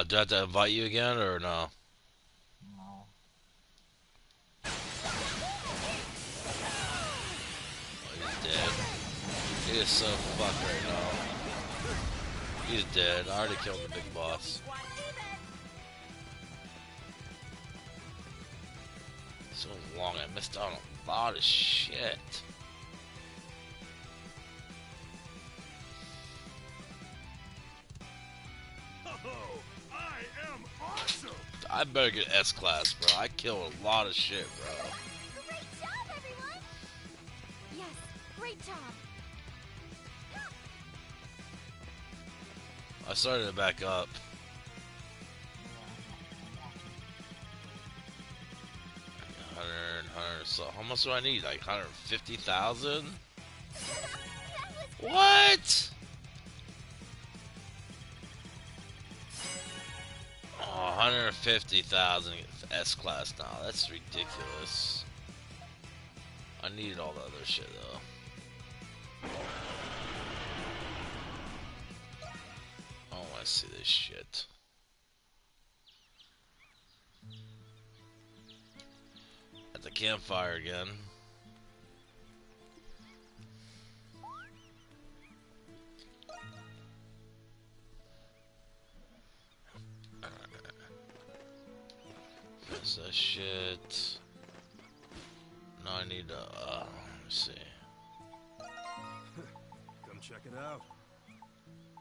Do I have to invite you again or no? No. Oh, he's dead. He is so fucked right now. He's dead. I already killed the big boss. So long, I missed out on a lot of shit. Oh, I am awesome! I better get S class, bro. I kill a lot of shit, bro. Great job, everyone! Yes, great job. I started to back up. 100, so how much do I need? Like 150,000? What? Oh, 150,000 S class now. That's ridiculous. I needed all the other shit though. I don't want to see this shit. At the campfire again. What's that shit? No, I need to, let me see. Come check it out.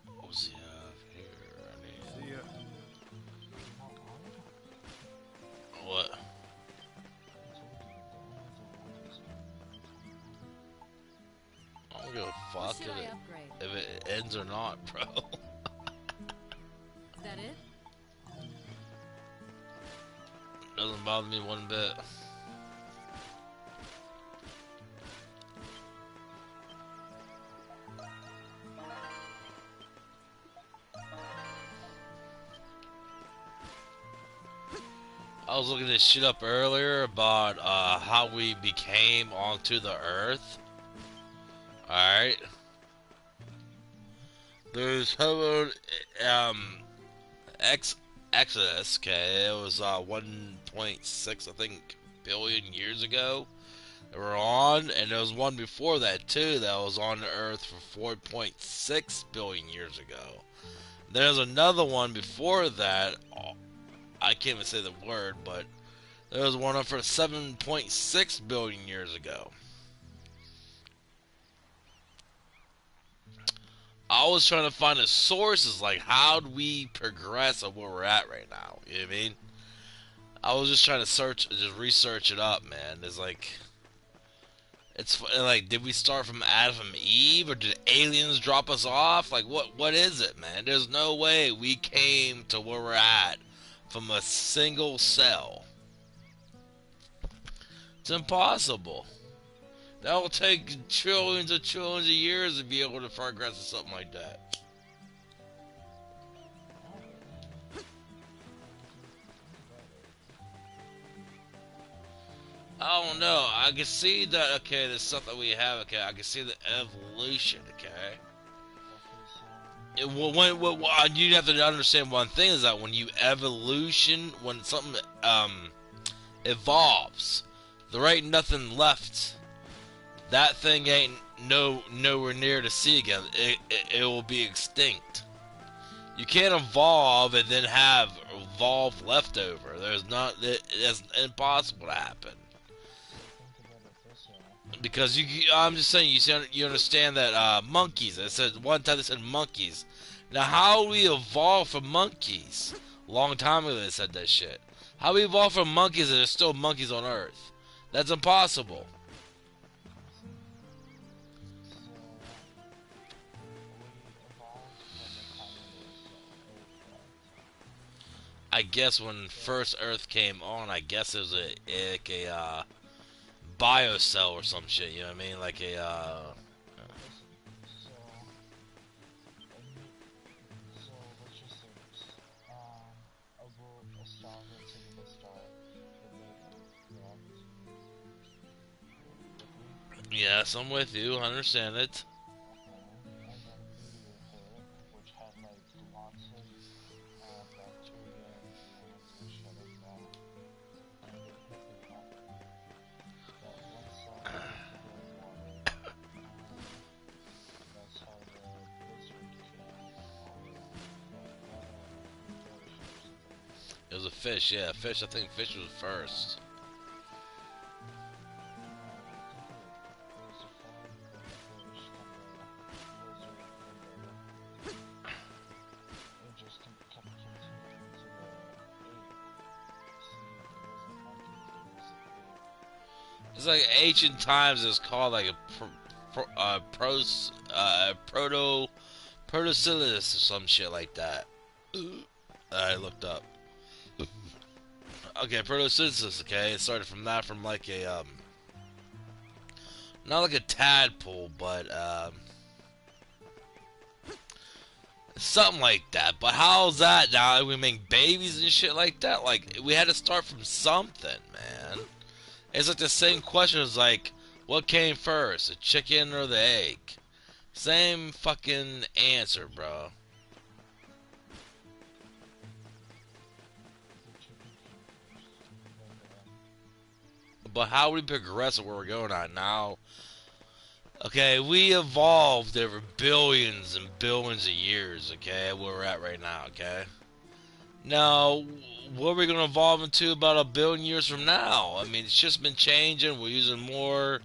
What was he have here? I See ya. need, what? I don't give a fuck Should I upgrade? if it ends or not, bro. Is that it? Doesn't bother me one bit. I was looking this shit up earlier about how we became onto the Earth. Alright. There's Homo X Exodus, okay, it was 1.6 I think billion years ago that we're on, and there was one before that too that was on the Earth for 4.6 billion years ago. There's another one before that, I can't even say the word, but there was one for 7.6 billion years ago. I was trying to find the sources, like how do we progress of where we're at right now? You know what I mean? I was just trying to just research it up, man. It's like, it's like, did we start from Adam and Eve, or did aliens drop us off? Like, what is it, man? There's no way we came to where we're at from a single cell. It's impossible. That will take trillions and trillions of years to be able to progress to something like that. I don't know. I can see that, okay, there's something we have, okay. I can see the evolution, okay. You have to understand one thing is that when you evolution, when something evolves, there ain't nothing left. That thing ain't nowhere near to see again. It will be extinct. You can't evolve and then have evolved leftover. There's not. It's impossible to happen. Because I'm just saying, you understand that monkeys. I said one time they said monkeys. Now how we evolve from monkeys? Long time ago they said that shit. How we evolve from monkeys and there's still monkeys on Earth? That's impossible. I guess when first Earth came on, I guess it was a biocell or some shit. You know what I mean? Like a yes, I'm with you. I understand it. It was a fish, yeah, fish. I think fish was first. It's like ancient times. It's called like a protosilus or some shit like that. I looked up. Okay, protosynthesis. Okay, it started from that, from like a not like a tadpole, but something like that. But how's that now? We make babies and shit like that. Like we had to start from something, man. It's like the same question as like, what came first, the chicken or the egg? Same fucking answer, bro. But how we progress where we're going at now? Okay, we evolved over billions and billions of years, okay, where we're at right now, okay? Now, what are we going to evolve into about a billion years from now? I mean, it's just been changing. We're using more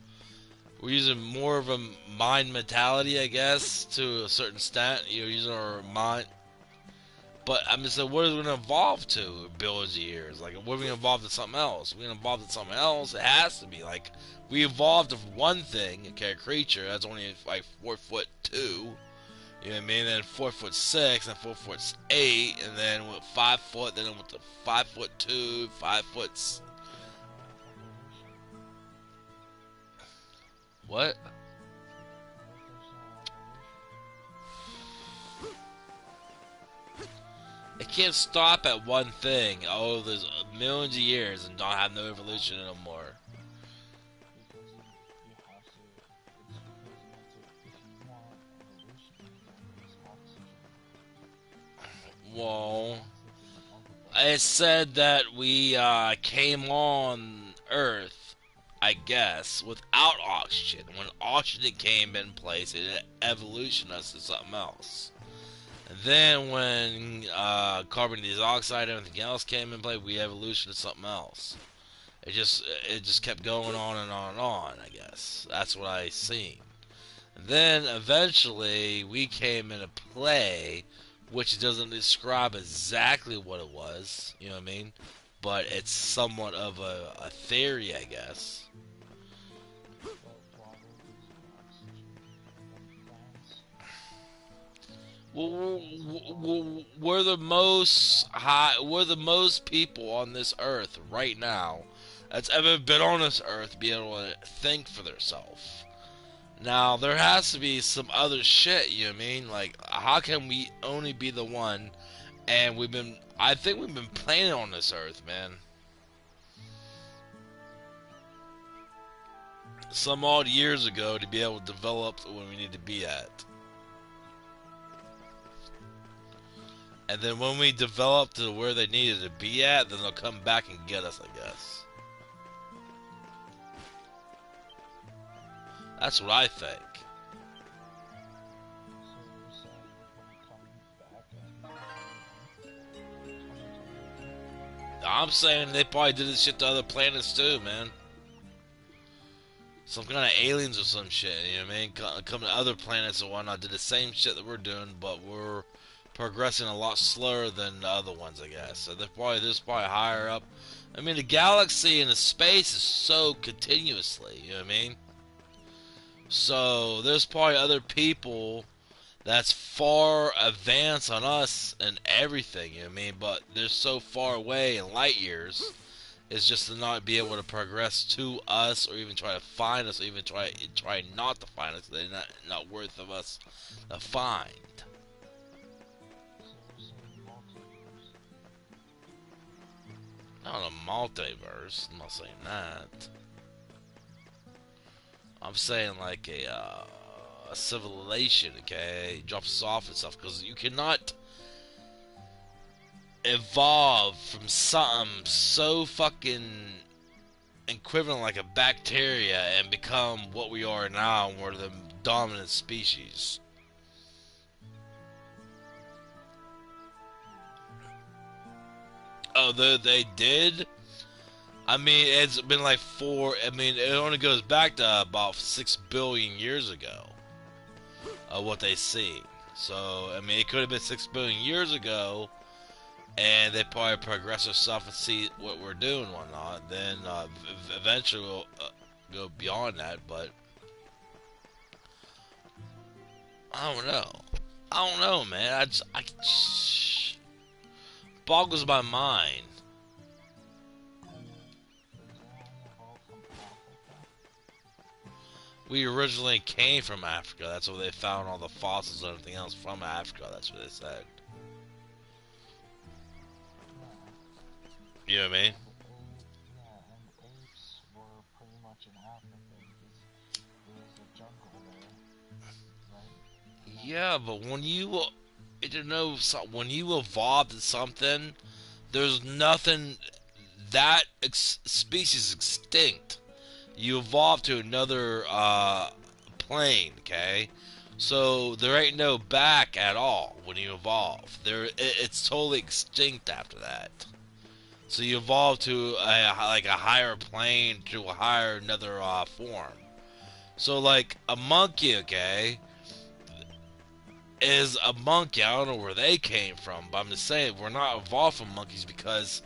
of a mind mentality, I guess, to a certain extent. You're using our mind. But I'm just saying, what is it going to evolve to billions of years? Like, what are we going to evolve to something else? We're going to evolve to something else. It has to be. Like, we evolved of one thing, okay, a creature that's only like 4'2". You know what I mean? Then 4'6", and 4'8", and then with 5 foot, then with the 5'2", 5 foot. What? It can't stop at one thing. Oh, there's millions of years and don't have no evolution no more. Well, it said that we came on Earth, I guess, without oxygen. When oxygen came in place, it evolutioned us to something else. And then when carbon dioxide and everything else came in play, we evolutioned to something else. It just kept going on and on and on, I guess. That's what I seen. And then eventually we came into play, which doesn't describe exactly what it was, you know what I mean? But it's somewhat of a theory, I guess. We're the most high. We're the most people on this earth right now that's ever been on this earth be able to think for themselves. Now there has to be some other shit. You know what I mean? Like, how can we only be the one? And we've been. I think we've been planning on this earth, man. Some odd years ago to be able to develop where we need to be at. And then when we develop to where they needed to be at, then they'll come back and get us, I guess. That's what I think. I'm saying they probably did this shit to other planets too, man. Some kind of aliens or some shit, you know what I mean? Come to other planets and whatnot, did the same shit that we're doing, but we're progressing a lot slower than the other ones, I guess. So this probably higher up. I mean, the galaxy and the space is so continuously, you know what I mean? So there's probably other people that's far advanced on us and everything, you know what I mean? But they're so far away in light years. It's just to not be able to progress to us, or even try to find us, or even try not to find us. They're not worth of us to find. Not a multiverse. I'm not saying that. I'm saying like a civilization. Okay, drops us off and stuff, because you cannot. evolve from something so fucking equivalent like a bacteria and become what we are now, and we're the dominant species. Although they did, I mean, it's been like I mean, it only goes back to about 6 billion years ago of what they see. So, I mean, it could have been 6 billion years ago, and they probably progress their stuff and see what we're doing and whatnot. Then, eventually we'll go beyond that, but I don't know. I don't know, man. I boggles my mind. We originally came from Africa. That's where they found all the fossils and everything else from Africa. That's what they said. You know what I mean? Yeah, but when you when you evolve to something, there's nothing that species extinct. You evolve to another plane, okay? So there ain't no back at all when you evolve. It's totally extinct after that. So you evolve to like a higher plane, to a higher another form. So like a monkey, okay, is a monkey. I don't know where they came from, but I'm just saying we're not evolved from monkeys, because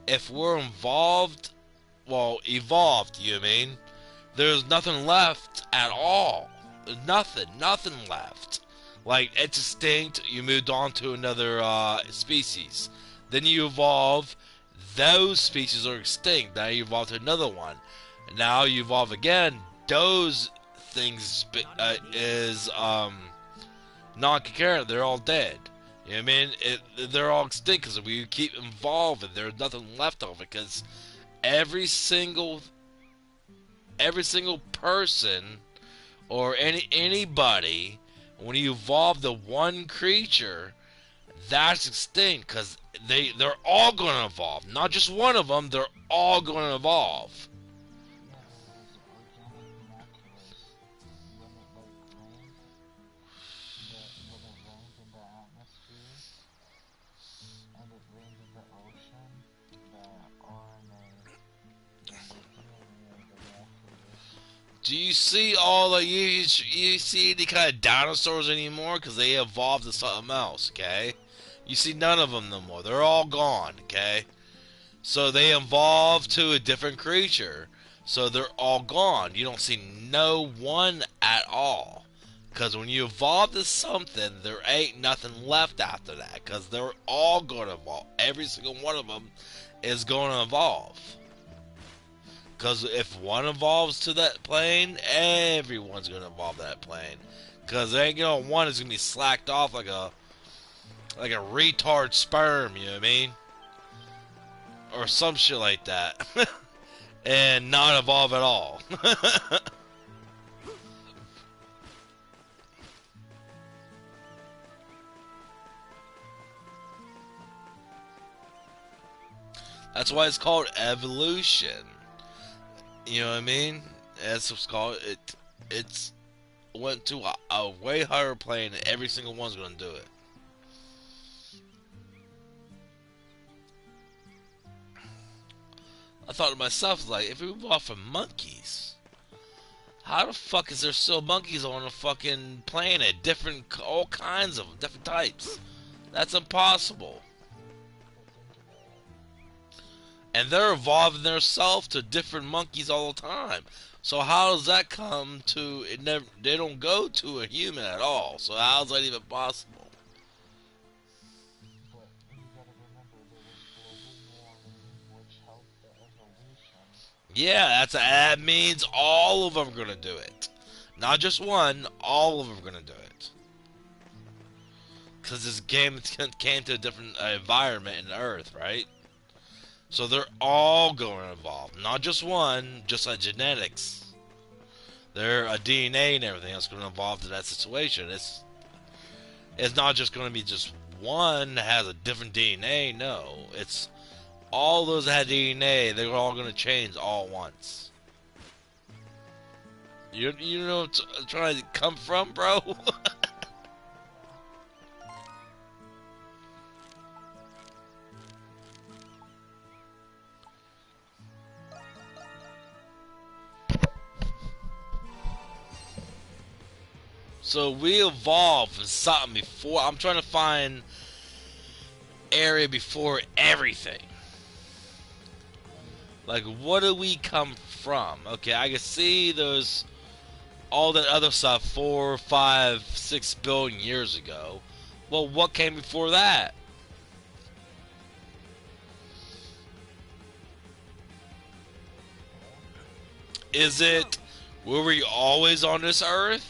if we're evolved, you know what I mean? There's nothing left at all. There's nothing left. Like, it's extinct, you moved on to another species. Then you evolve, those species are extinct. Now you evolve to another one. Now you evolve again, those things is non-concurrent, they're all dead. You know what I mean? They're all extinct because we keep evolving. There's nothing left of it, because every single person or anybody, when you evolve the one creature, that's extinct, because they're all going to evolve. Not just one of them, they're all going to evolve. Do you see you see any kind of dinosaurs anymore? Because they evolved to something else, okay? You see none of them no more. They're all gone, okay? So they evolved to a different creature. So they're all gone. You don't see no one at all. Because when you evolve to something, there ain't nothing left after that. Because they're all going to evolve. Every single one of them is going to evolve. Because if one evolves to that plane, everyone's going to evolve to that plane. Because there ain't going to one is going to be slacked off like a retard sperm, you know what I mean? Or some shit like that. And not evolve at all. That's why it's called evolution. You know what I mean? That's what's called. It's went to a way higher plane, and every single one's gonna do it. I thought to myself, like, if we evolved from monkeys, how the fuck is there still monkeys on a fucking planet? All kinds of them, different types. That's impossible. And they're evolving themselves to different monkeys all the time. So how does that come to it? They don't go to a human at all. So how is that even possible? Yeah, that means all of them are gonna do it. Not just one, all of them are gonna do it. Because this game came to a different environment in the Earth, right? So they're all going to evolve. Not just one, just like genetics. They're a DNA and everything else going to evolve to that situation. It's not just going to be just one has a different DNA. No, it's all those that had DNA. They're all gonna change all at once. You know what I'm trying to come from, bro? So we evolved from something before. I'm trying to find area before everything. Like, what do we come from? Okay, I can see those, all that other stuff 4, 5, 6 billion years ago. Well, what came before that? Is it, were we always on this earth?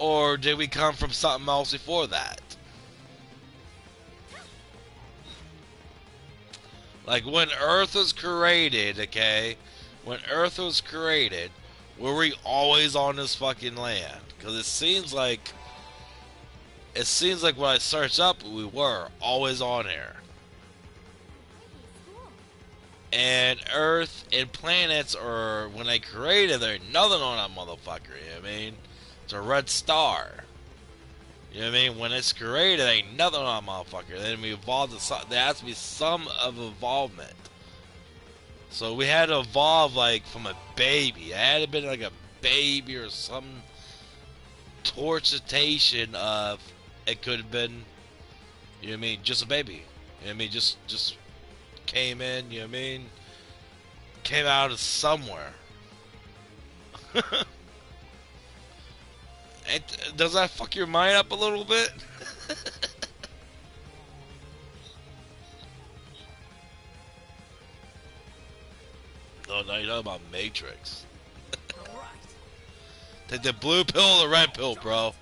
Or did we come from something else before that? Like when Earth was created, okay? When Earth was created, were we always on this fucking land? Because it seems like when I search up, we were always on here. And Earth and planets, or when they created, there ain't nothing on that motherfucker. You know what I mean? It's a red star. You know what I mean? When it's created, there ain't nothing on that motherfucker. Then we evolved. There has to be some of involvement. So we had to evolve like from a baby. It had to been like a baby or some torchitation of. It could have been. You know what I mean? Just a baby. You know what I mean? Just came in. You know what I mean? Came out of somewhere. Does that fuck your mind up a little bit? Oh, now you know about Matrix. Take the blue pill or the red pill, bro.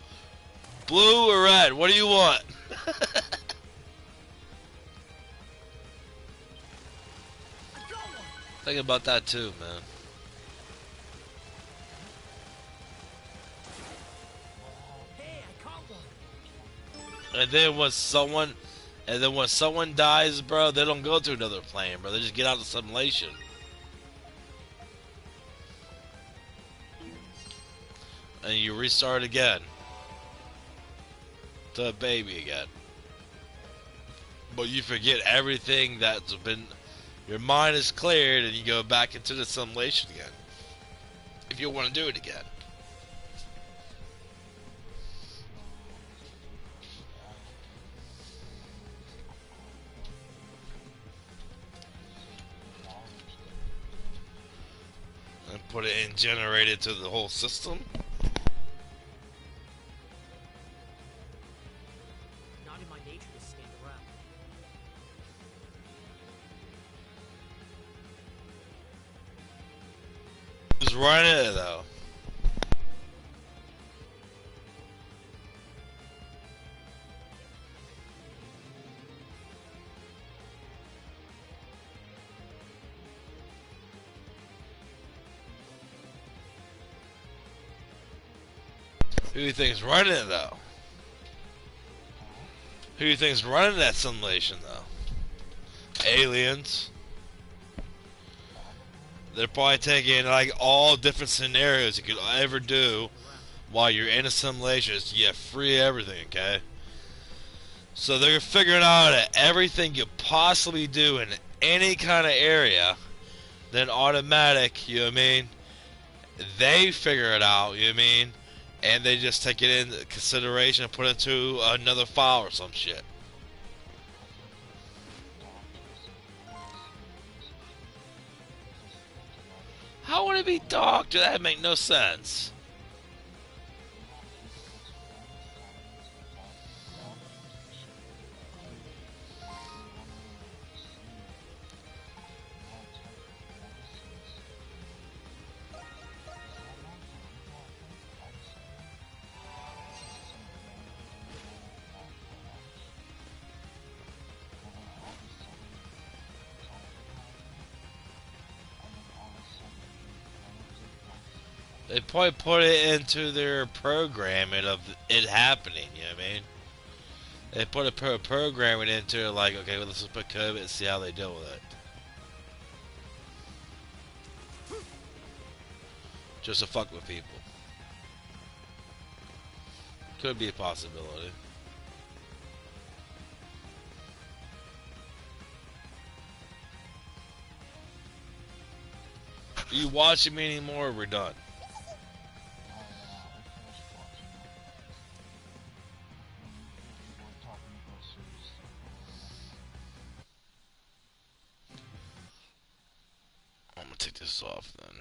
Blue or red? What do you want? Think about that too, man. And then when someone dies, bro, they don't go to another plane, bro. They just get out of the simulation. And you restart again. To a baby again. But you forget everything that's been... Your mind is cleared and you go back into the simulation again. If you want to do it again. And put it in, generate it to the whole system. Not in my nature to stand around. Who's running it though? Who do you think's running it though? Who do you think's running that simulation though? Aliens. They're probably taking like all different scenarios you could ever do while you're in a simulation. So you have free everything, okay? So they're figuring out that everything you possibly do in any kind of area, then automatic, you know what I mean? They figure it out, you know what I mean? And they just take it into consideration and put it into another file or some shit. How would it be dark? That make no sense. They probably put it into their programming of it happening, you know what I mean? They put a programming into it, like, okay, well, let's just put COVID and see how they deal with it. Just to fuck with people. Could be a possibility. Are you watching me anymore or we're done? I'm gonna take this off then.